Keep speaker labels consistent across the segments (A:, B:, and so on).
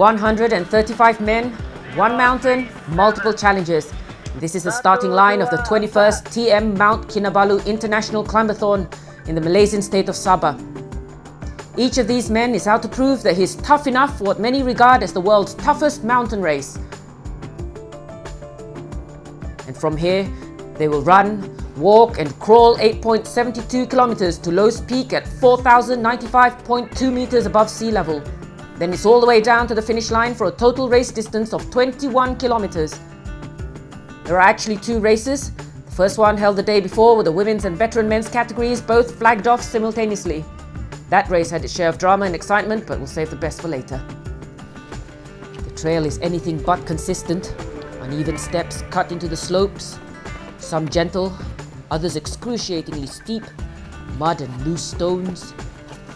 A: 135 men, one mountain, multiple challenges. This is the starting line of the 21st TM Mount Kinabalu International Climbathon in the Malaysian state of Sabah. Each of these men is out to prove that he is tough enough for what many regard as the world's toughest mountain race. And from here, they will run, walk and crawl 8.72 kilometers to lowest peak at 4,095.2 meters above sea level. Then it's all the way down to the finish line for a total race distance of 21 kilometers. There are actually two races. The first one held the day before with the women's and veteran men's categories both flagged off simultaneously. That race had its share of drama and excitement, but we'll save the best for later. The trail is anything but consistent. Uneven steps cut into the slopes, some gentle, others excruciatingly steep, mud and loose stones,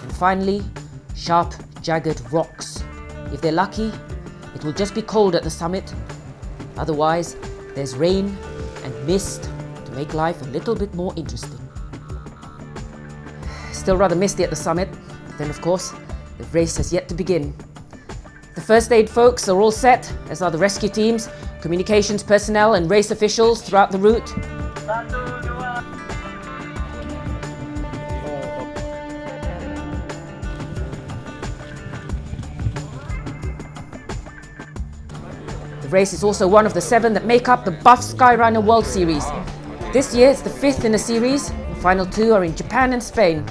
A: and finally, sharp, jagged rocks. If they're lucky, it will just be cold at the summit. Otherwise, there's rain and mist to make life a little bit more interesting. Still rather misty at the summit, but then of course, the race has yet to begin. The first aid folks are all set, as are the rescue teams, communications personnel and race officials throughout the route. The race is also one of the 7 that make up the Buff Skyrunner World Series. This year it's the 5th in the series. The final 2 are in Japan and Spain.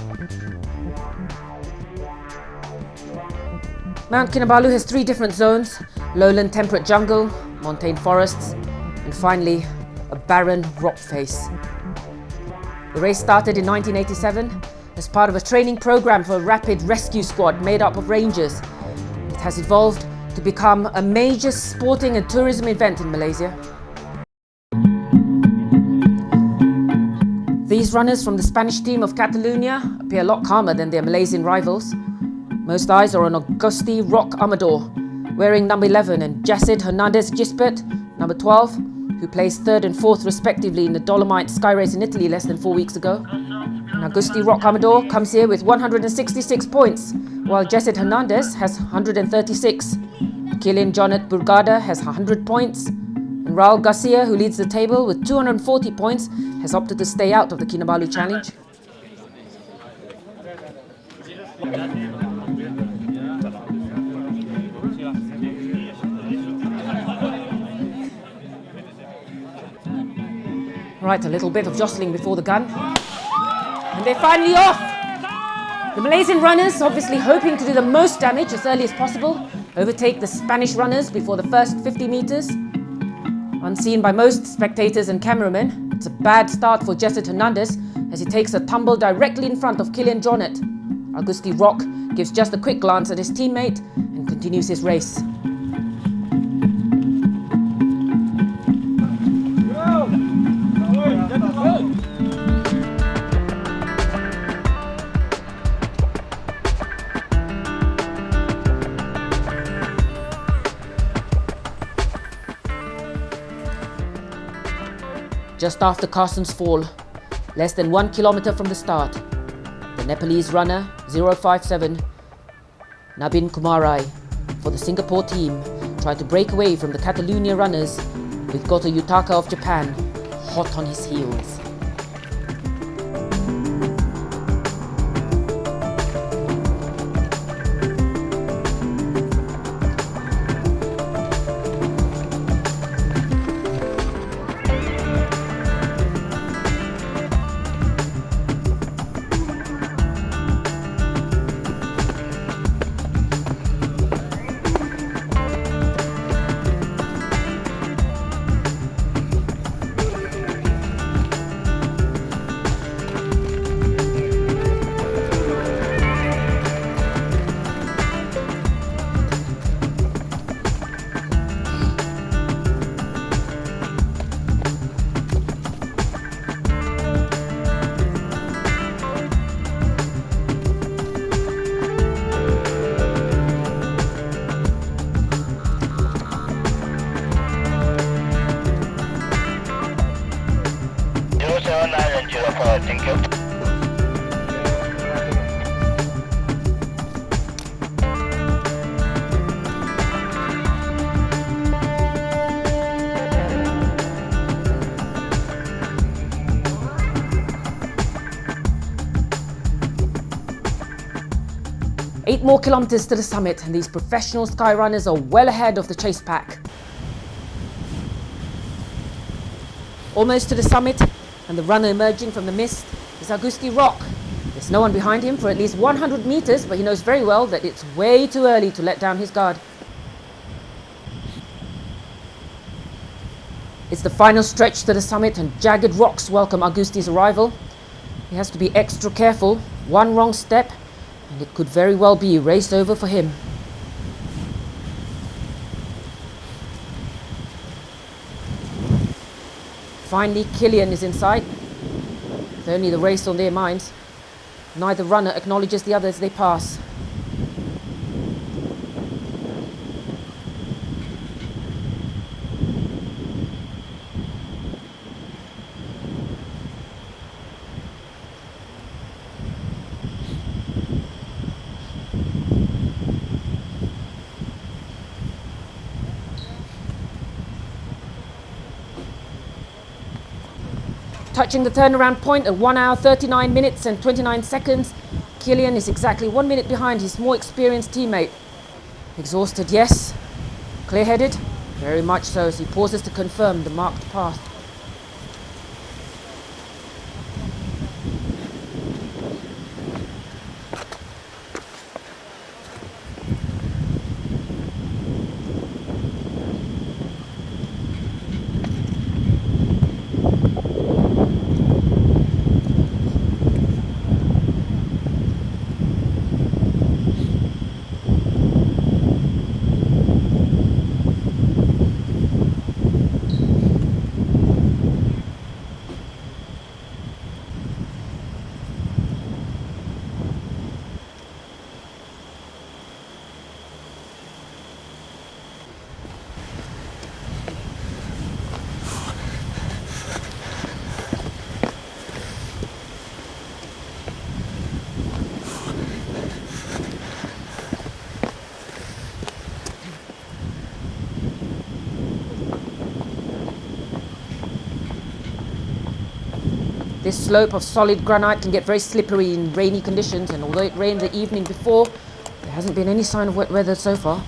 A: Mount Kinabalu has 3 different zones: lowland temperate jungle, montane forests, and finally a barren rock face. The race started in 1987 as part of a training program for a rapid rescue squad made up of rangers. It has evolved to become a major sporting and tourism event in Malaysia. These runners from the Spanish team of Catalonia appear a lot calmer than their Malaysian rivals. Most eyes are on Augusti Rock Amador, wearing number 11, and Jacid Hernandez Gispert, number 12, who placed 3rd and 4th respectively in the Dolomite Sky Race in Italy less than 4 weeks ago. And Augusti Rock Amador comes here with 166 points, while Jacid Hernandez has 136. Kilian Jonet Burgada has 100 points, and Raul Garcia, who leads the table with 240 points, has opted to stay out of the Kinabalu Challenge. Right, a little bit of jostling before the gun. And they're finally off! The Malaysian runners, obviously hoping to do the most damage as early as possible, overtake the Spanish runners before the first 50 meters. Unseen by most spectators and cameramen, it's a bad start for Jacid Hernandez as he takes a tumble directly in front of Kilian Jonet. Augusti Rock gives just a quick glance at his teammate and continues his race. Just after Carson's Fall, less than 1 kilometer from the start, the Nepalese runner 057 Nabin Kumarai for the Singapore team tried to break away from the Catalonia runners with Goto Yutaka of Japan hot on his heels. 8 more kilometers to the summit, and these professional sky runners are well ahead of the chase pack. Almost to the summit, and the runner emerging from the mist is Augusti Rock. There's no one behind him for at least 100 meters, but he knows very well that it's way too early to let down his guard. It's the final stretch to the summit, and jagged rocks welcome Augusti's arrival. He has to be extra careful. One wrong step and it could very well be race over for him. Finally, Kilian is in sight, with only the race on their minds. Neither runner acknowledges the other as they pass. Touching the turnaround point at 1 hour 39 minutes and 29 seconds, Kilian is exactly 1 minute behind his more experienced teammate. Exhausted, yes. Clear-headed? Very much so, as he pauses to confirm the marked path. This slope of solid granite can get very slippery in rainy conditions, and although it rained the evening before, there hasn't been any sign of wet weather so far.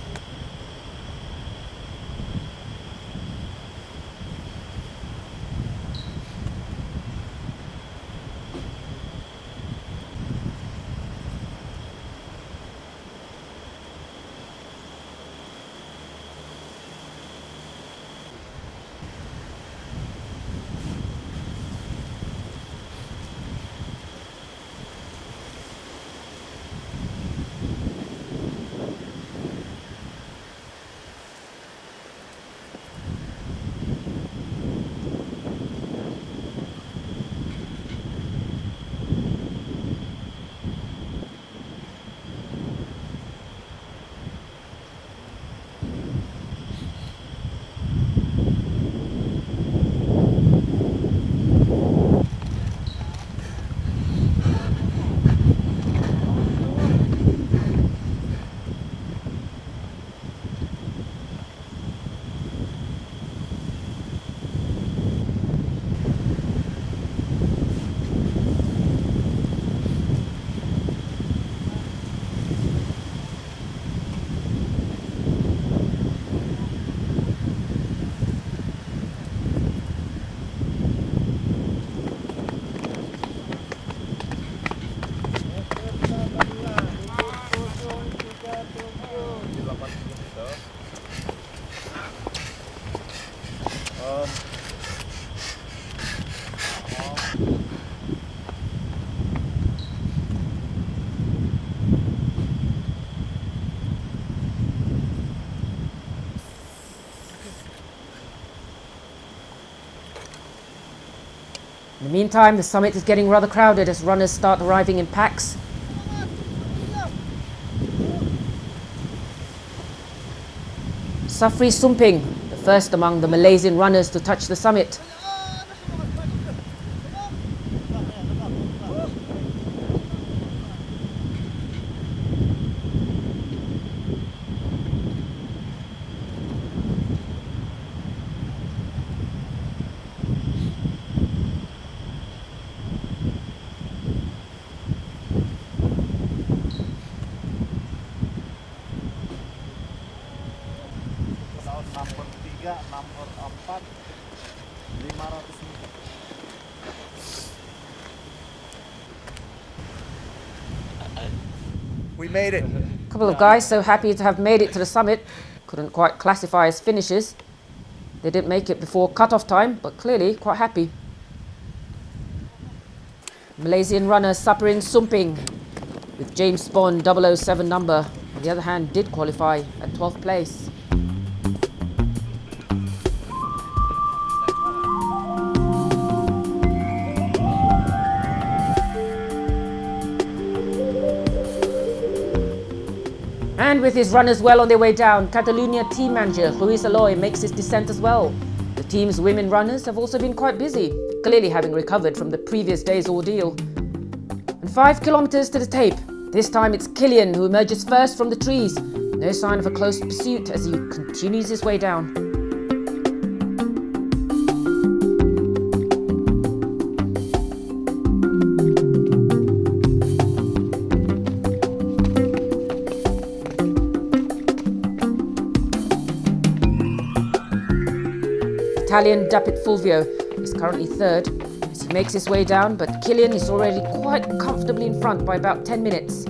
A: In the meantime, the summit is getting rather crowded as runners start arriving in packs. Safri Sumping, the first among the Malaysian runners to touch the summit.
B: We made it.
A: A couple of guys so happy to have made it to the summit. Couldn't quite classify as finishers. They didn't make it before cut-off time, but clearly quite happy. Malaysian runner Saprin Sumping with James Bond 007 number, on the other hand, did qualify at 12th place. And with his runners well on their way down, Catalonia team manager Ruiz Aloy makes his descent as well. The team's women runners have also been quite busy, clearly having recovered from the previous day's ordeal. And 5 kilometers to the tape. This time it's Kilian who emerges first from the trees. No sign of a close pursuit as he continues his way down. Italian Dapit Fulvio is currently third as he makes his way down, but Kilian is already quite comfortably in front by about 10 minutes.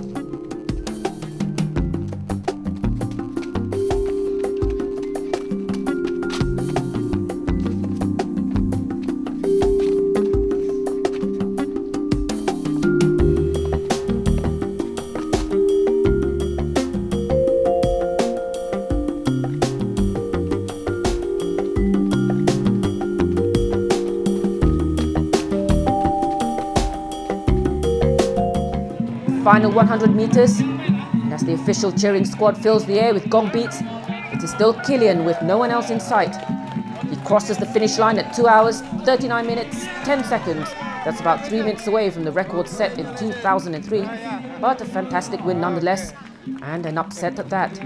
A: Final 100 meters, and as the official cheering squad fills the air with gong beats, it is still Kilian with no one else in sight. He crosses the finish line at 2 hours, 39 minutes, 10 seconds. That's about 3 minutes away from the record set in 2003, but a fantastic win nonetheless, and an upset at that.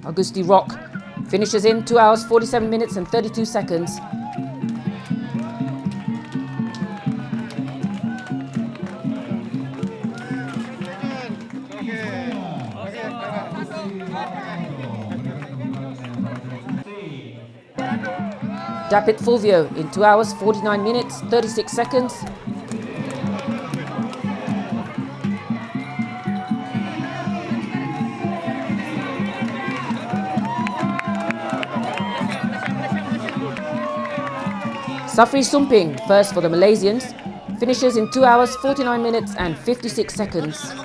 A: Augusti Rock finishes in 2 hours, 47 minutes and 32 seconds. Dapit Fulvio in 2 hours, 49 minutes, 36 seconds. Saprin Sumping, first for the Malaysians, finishes in 2 hours, 49 minutes and 56 seconds.